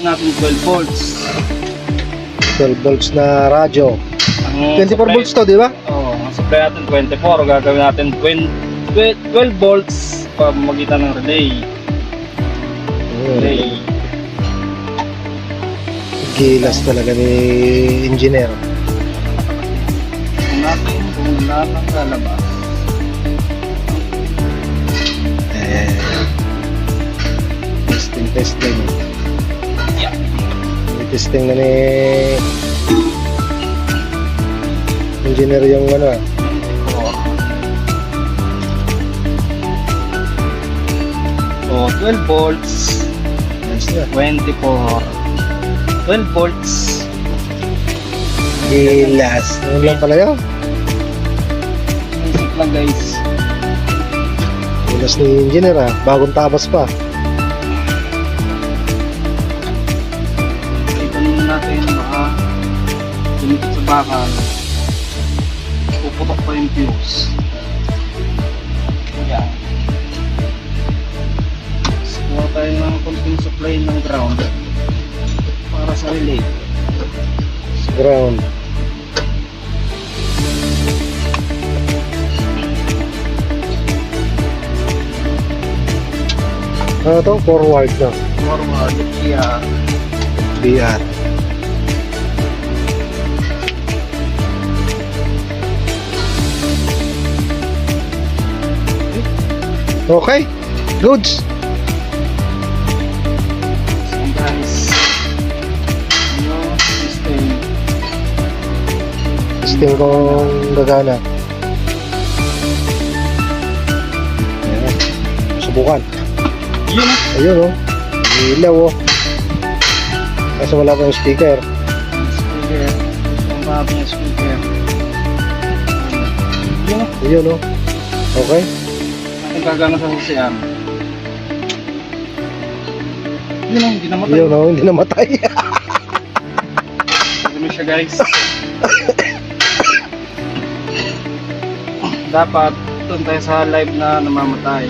natin 12 volts. 12 volts na radyo. Ang 24 supply- volts to, di ba? Oo, ang supply natin 24. Gagawin natin 12 volts pamamagitan ng relay. Relay. Gilas talaga ni engineer. Kung natin kung lahat ng lalabas. Testing. Yeah. Testing na ni engineer yung ano. So, 12 volts, Nice na. 24. 12 volts. Gilas. Ano lang pala yun? Basic lang guys. Gilas ni engineer ah. Bagong tabas pa. Ipanin natin baka lumikit sa bakal. Puputok pa yung fuse. Yan. Kuha tayo ng konting supply ng ground para sa relay. Ground. Ano to? Forward na. Forward, yeah. BR. Okay. Goods. So guys, system. Testing kong gagana. Ayan. Subukan. Yun. Ayun oh. Ilaw oh. Kaso wala pa yung speaker. Speaker. Ang babi ng speaker. Yun. Ayun oh. Okay. Ang gagana sa sasiyan. Yun ang hindi namatay. Ayun oh. Hindi namatay. Dumi siya guys. Dapat doon tayo sa live na namamatay.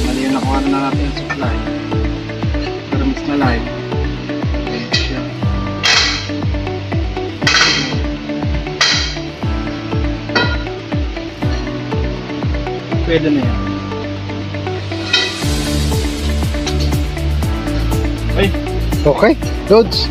Mali yung nakuha na natin yung supply. Pero miss na live. Siya. Pwede na yan. Ay! Okay. Goods.